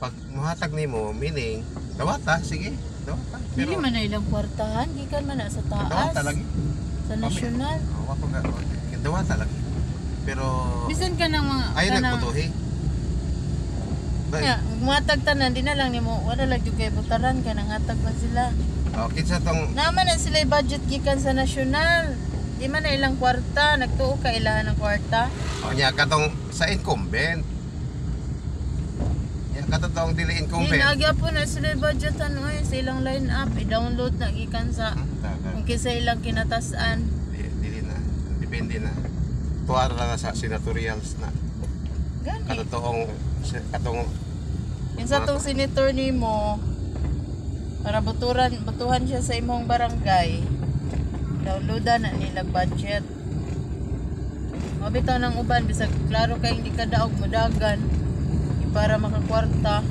pag muhatag nimo meaning dawata, sige. Dawata. Dili man na ilang kwartahan, gikan man na sa taas. dawata lagi. Sa nasyonal. Wa ko nga dawata lagi. Pero Bisan ka ng mga ay nagputuhi. Ya, matag tanan di na lang nimo wala lang jud kay butaran ka nang hatag man sila. Kinsa tong Naman na sila budget gikan sa nasyonal. Di man na ilang kwarta, nagtuo ka ilahan ng kwarta. nya katong sa incumbent. Nya katong dili Di incumbent. nagyapon na sila budgetan oy sa ilang line up, i-download na gikan sa kung kisa ilang kinatasan. Dili na. Depende na. Tuwara na sa senatorials na. Gani. Katong Yung sa tong senator nimo para butuhan siya sa imong barangay. Downloadan na nila budget. Mabitaw ng uban bisag klaro kay hindi ka daog modagan para makakwarta.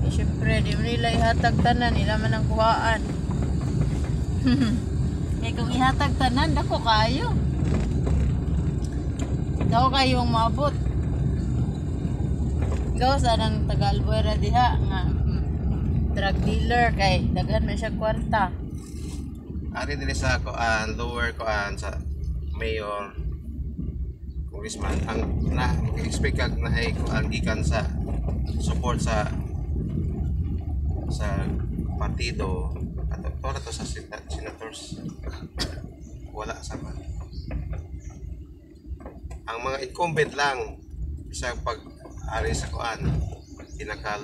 Eh syempre di mo nila ihatag tanan, nila man ang kuhaan. Kaya kung ihatag tanan, dako kayo. Dako kayong maabot. Gawa sa nang taga-Albuera diha nga drug dealer kay daghan man siya kwarta. ari dili sa lower sa mayor congressman ang na-expect kag na ay ang gikan sa support sa partido at to sa senators wala sa man. Ang mga incumbent lang isang pag-ari sa pinaka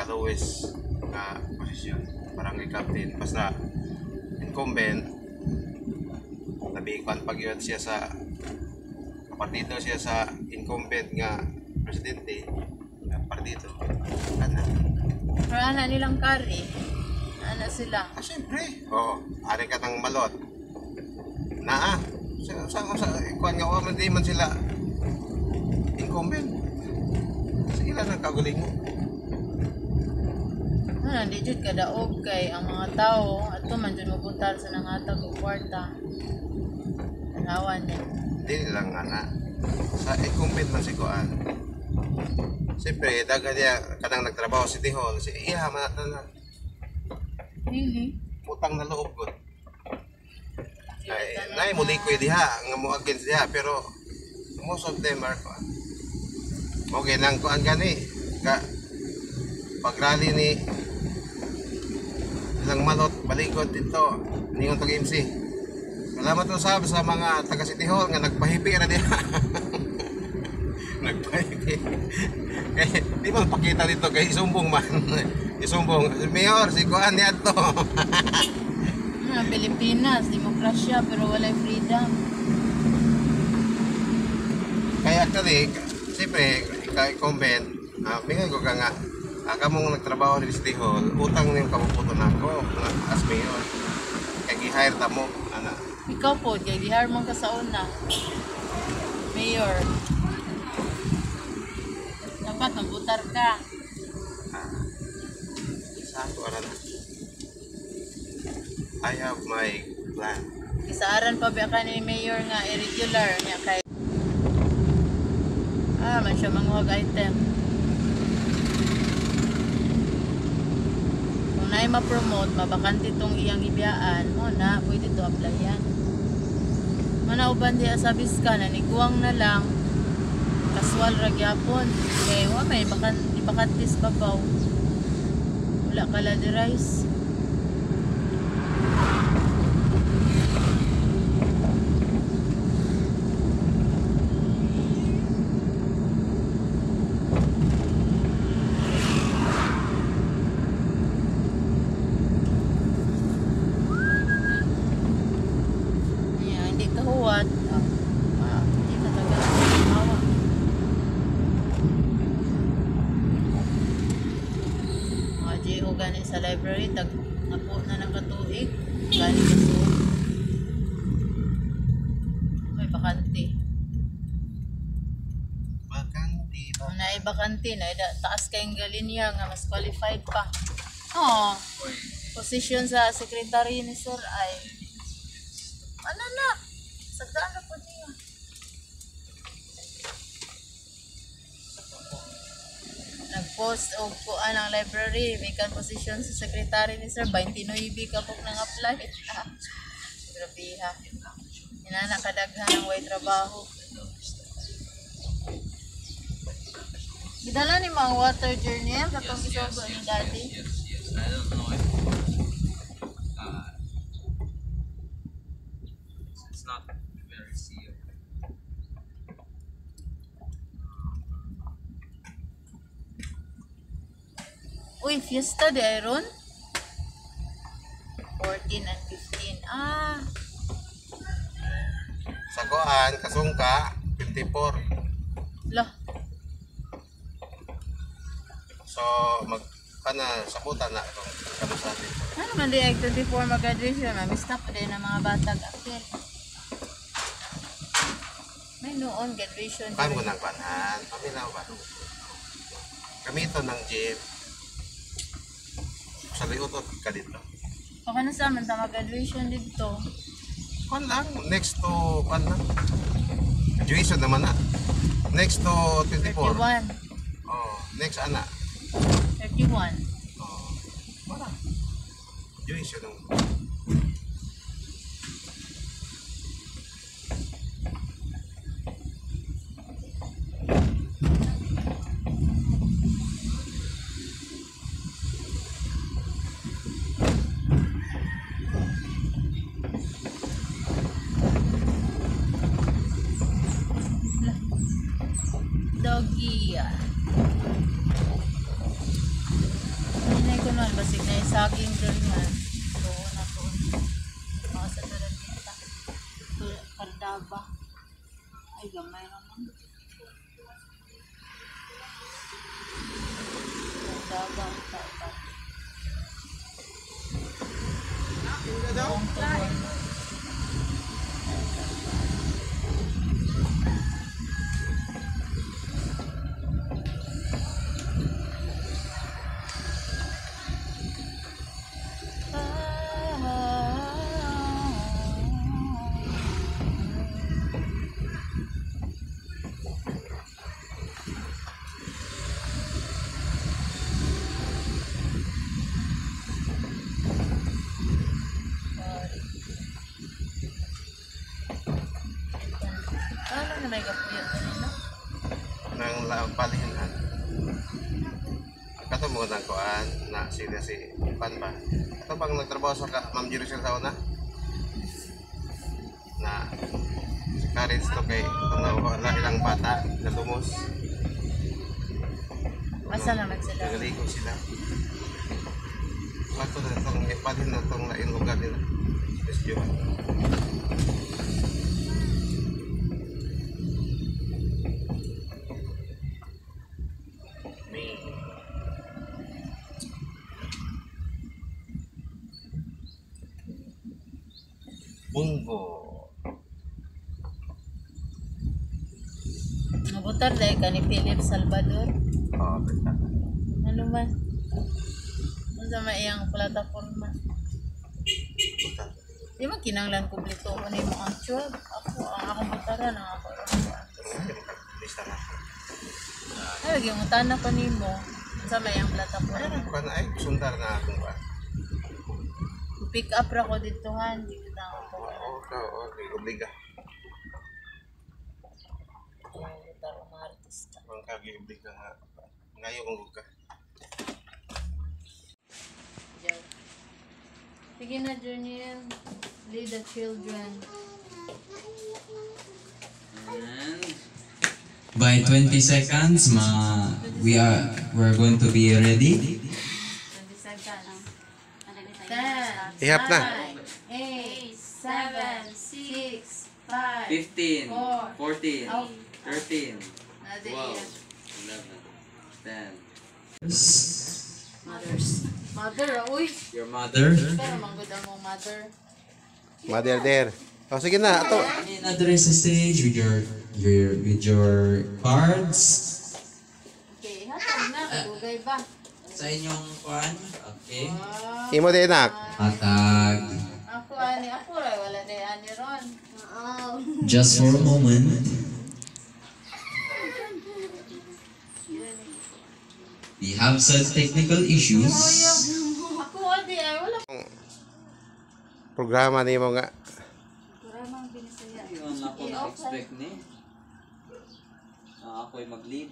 lowest na posisyon barangay captain basta incumbent nabikuan pag yun siya sa partido siya sa incumbent nga presidente ng partido Pero ana nilang kari ana sila siyempre ari ka ng malot sa ikuan nga wala di man sila incumbent sila ng kaguling mo di jud kadaog kay ang mga tao ato man jud mopuntar sa nangatag og kwarta tanawan niya dili lang ana sa incumbent man si kuan siyempre dagan niya kanang nagtrabaho sa City Hall si iya man na really utang na loob gud ay muli ko diha nga mo against diha pero most of them are kuan okay nang kuan gani ka pagrally ni ilang malot balikod dito ningon tag MC salamat to sa mga taga City Hall nga nagpahipi ra diha nagpahipi kay di man pakita dito kay isumbong man isumbong mayor si kuan ni adto Pilipinas demokrasya pero walay freedom kaya actually siyempre kay comment mingon ko ka nga kamong nagtrabaho sa City Hall utang niyong kamuputo nako as mayor kay gi-hire ta mo ana ikaw po kay gihire man ka sa una mayor dapat magbutar ka sa ato ana I have my plan isaaran pa ba ka ni mayor nga irregular niya kay man siya manguhag item kung naay ma-promote mabakante tong iyang ibiyaan mo na pwede to applyan manauban diya sa biska na niguwang na lang kaswal ragyapon kay wa may bakantis babaw wala kala di rice gani sa library tag napo na ng katuig gani kaso may bakante ba na bakante na taas kayong galinya nga mas qualified pa position sa secretary ni sir ay ano na sagdaan na po niya Nag-post og kuan ang library, vacant position sa secretary ni sir, 29 ka po nang apply. Grabe ha. Inana kadaghan ang way trabaho. Gidala ni mga water journey katong gisogo ni daddy. Yes. I don't know if it's not very sealed. Uy, fiesta di Iron? 14 and 15. Ah, Sa kuan, kasungka, 24. lah. So, sa puta na itong kamusabi. Ano man di 24 mag-graduation, mami-stop din ang mga batag akil. May noon graduation. Paano mo ng panan? Kami na ba? Kami ito ng jeep. Sa liutot ka dito. O kano sa man ta mag-graduation dito? Kuan lang, next to, kuan lang. Graduation naman na. Next to 24. 31. Oh, next ana. 31. Oh, wala. Graduation ng Doggy. Hinay ko nun, basig na yung saging durian. Doon ako. Mga sa tarabita. Kardaba. Ay, gamay naman. Kardaba ang tata. Buong tuloy. Ano na may kapuyot na nila? ng palihan. Kato mo ng kuan na sila si Pan ba? Ito bang nagtrabaho sa Ma'am Jerusalem sa una? Na si Karen to kay wala ilang bata na tumos. Masa naman sila? Nagaligo sila. Wato na itong ipalin na itong lain lugar nila. Yes, Johan. Bungo. Nabutar dahil ka ni Philip Salvador. Oh, basta. Ano man? Ano sa maiyang plataforma? Buta. Di ba kinanglan kumplito ko na yung mga actual? Ako, ang akong butaran, ang ako. Lista na. Ay, lagi yung utana pa ni mo. Ano sa maiyang plataforma? Kuan na ay sundar na akong kuan. Pick up ra ko dito han. Di kita ako. Okay, obliga. Butar ang mga artista. Ang kagi obliga nga. Ngayon kung ka. Diyan. Sige na, Junior. Lead the children. And By 20 seconds, we're going to be ready. 20 seconds. 10, Ihap na. 9, 8, 7, 6, 5, 15, 14, Oh. 13, Nadi 12, iyan. 11, 10. Mothers. Mother, uy. Your mother. Pero manggod ang mong mother. Mother there. Oh, sige na. Ato. And address the stage with your cards. Okay, hatag na. Kagugay ba? Sa inyong kwan. Okay. Wow. Imo din nak. Hatag. Ako rin. Wala na yan ni Ron. Just for a moment. We have some technical issues. Ako, adi, ay, wala. Programa ni mo nga. Maramang binisaya. Yun ako na-expect ni. Ako'y mag-lead.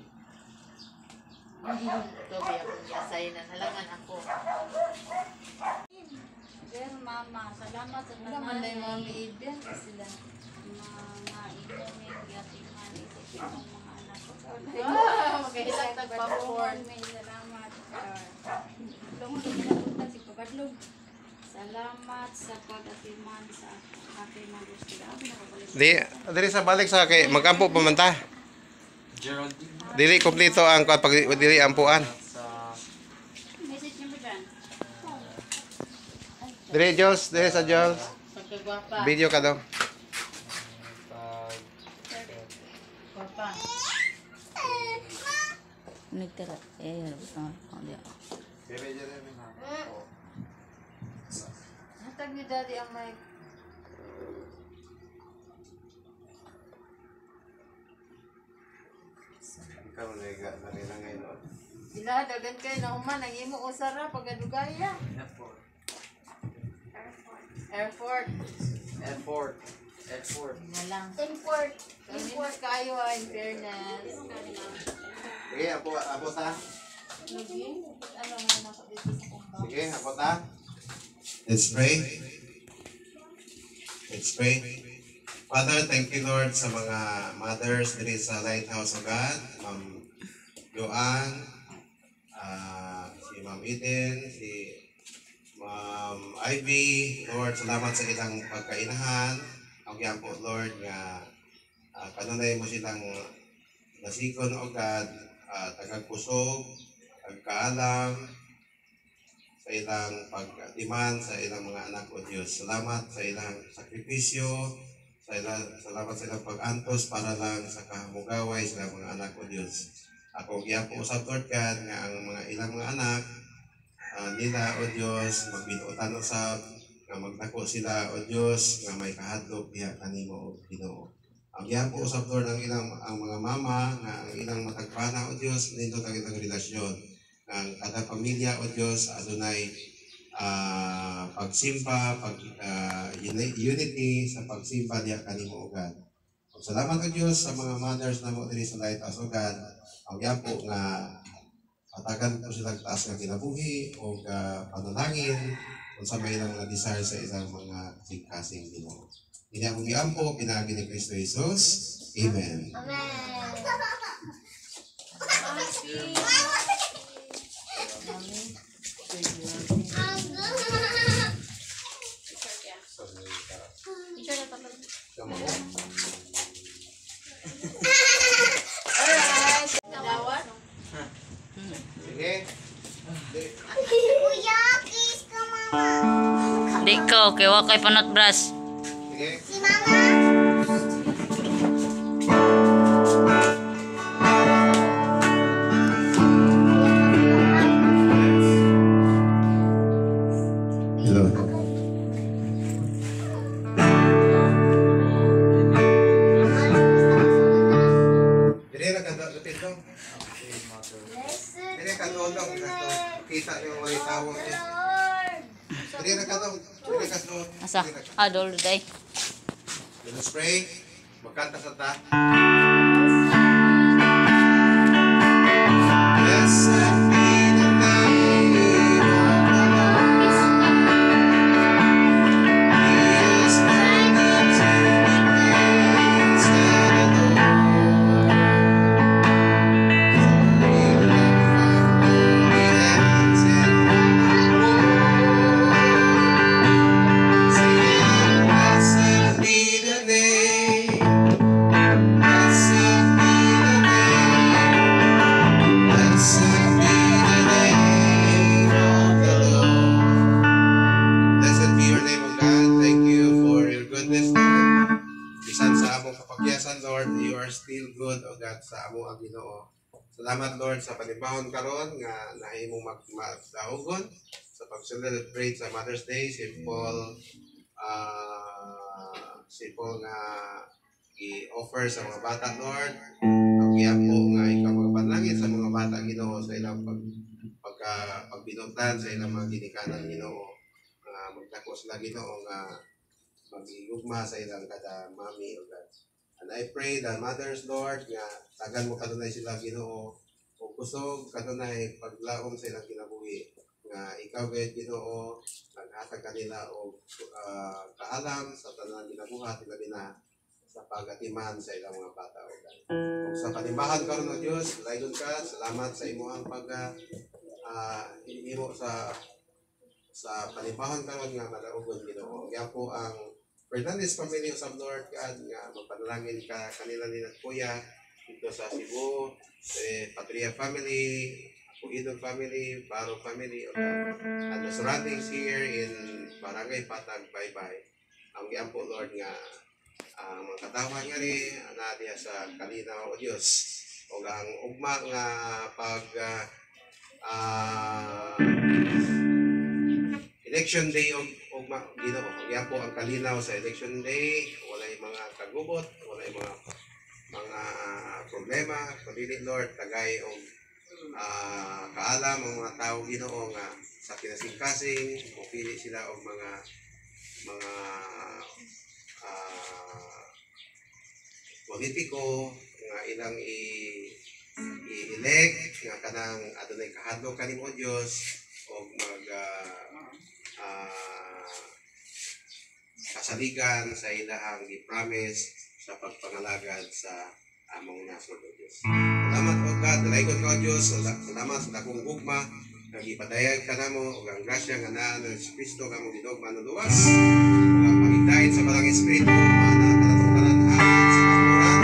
Tobi ako yasay na nalangan ako. Dear Mama, salamat sa Naman na yung mga nanay. miidyan sila. Mga inumin, yatiman, isipin ng mga anak ko. Magahilang tagpa-porn. May salamat. Lungon din napunta si Kabadlog. Salamat sa pag-atiman sa aking mga gusto. Abi na kabalik. Dili sa balik sa kay magampo pamanta. Geraldine. Dili kompleto ang pag dili ampuan. Sa Message niyo ba dyan? Dili Jules, dili sa Jules. Pagkagwapa. Video ka daw. pag Gwapa. Nagtira. Dia. Hatag ni daddy ang mic. Ikaw naliga na nila ngayon. Sila, dagan kayo na human. Ang imo usara pagkadugaya. Airport. Airport. Na lang. Import. Kami kayo in fairness. Sige, apo ta. Lagi? Ano nga nakabiti sa kumbang? Sige, apo ta. Let's pray. Let's pray. Father, thank you Lord sa mga mothers diri sa Lighthouse of God. Ma'am Joanne, si Ma'am Eden, si Ma'am Ivy. Lord, salamat sa ilang pagkainahan. Ang yan po Lord nga kanunay mo silang nasikon o God, tagagpusog, pagkaalam, sa ilang pag-atiman sa ilang mga anak o Diyos. Salamat sa ilang sakripisyo, salamat sa ilang pag-antos para lang sa kahamugaway sa ilang mga anak o Diyos. Ako giya po usab Lord God nga ang mga ilang mga anak nila o Diyos magbinuotan usab nga magdako sila o Diyos nga may kahadlok diha kanimo o Ginoo. Ang giya po usab Lord ang mga mama nga ang ilang matagpana o Diyos nindot ang ilang relasyon. Ang kada pamilya o Diyos adunay pagsimba, unity sa pagsimba diha kanimo o God. Salamat o Diyos sa mga mothers na mo diri sa Lighthouse o God. Ang yapo nga patagan ko silang taas nga kinabuhi o panalangin kung sa may ilang mga desire sa ilang mga kasing Ginoo. Ini ang giampo pinaagi ni Kristo Jesus. Amen. Alright. Dawat? Sige. Di ko, kay wakay panot bras. Sige. Hello. Dire ra kada dito. Dire ka dodong kita yung wali tawo. Dire ra ka dodong. Dire ka dodong. Asa? Adol day. Let's pray. Magkanta sa ta. Blessed be the name of the Lord. He is worthy to be praised and adored. So we lift up holy hands in singing, blessed be the name. Blessed be the name. Blessed be the name of the Lord. Blessed be your name, O God. Thank you for your goodness, Lord. Bisan sa among kapagyasan, Lord, you are still good, O God, sa among ang Ginoo. Salamat, Lord, sa panibahon karon nga nahimong magdaogon sa pag-celebrate sa Mother's Day. Simple nga i-offer sa mga bata, Lord. Ang po nga ikaw magpanalangin sa mga bata, Ginoo, sa ilang makapagbinutan sa ilang mga ginikanan Ginoo. Magdako sila Ginoo nga magigugma sa ilang kada mami o dad. And I pray that mothers, Lord, nga tagan mo kanunay sila Ginoo o kusog kanunay paglaom sa ilang kinabuhi nga ikaw gayud Ginoo naghatag kanila og kaalam sa tanang ginabuhat labi na sa pagatiman sa ilang mga bata o dad. Ug sa panimbahan karon o Dios, laygon ka, salamat sa imong pag imo sa panimbahan karon nga madaugon Ginoo. Nga po ang Fernandez family of Lord God nga magpanalangin ka kanila ni kuya dito sa Cebu, Patria family, Puidog family, Baro family, and the surroundings here in Barangay Patag, Baybay. Ang giampo Lord nga mga katawa nga rin na diya sa kalinaw o Diyos o ang ugma nga pag election day o ugma Ginoo. Yan po ang kalinaw sa election day, walay mga kagubot, walay mga problema, kundi Lord tagay og kaalam ang mga tao Ginoo nga sa kinasingkasing mopili sila og mga politiko nga ilang i-elect nga kanang adunay kahadlok kanimo Dios og kasaligan sa ilahang gi-promise sa pagpangalagad sa among nasod o Dios. Salamat o God, dalaygon ka o Dios, salamat sa dakong gugma nga gipadayag kanamo ug ang grasya nga naa ng Kristo nga mo gidugma no luwas ug ang pagigdain sa Balang Espiritu ana kanatong kanan-anan sa kapuran.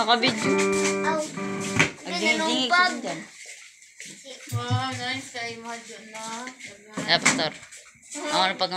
Nakabidyo. Aw. Nagdingi ka dyan. Wow, nice kayo mo dyan na. Pastor. Ako na pag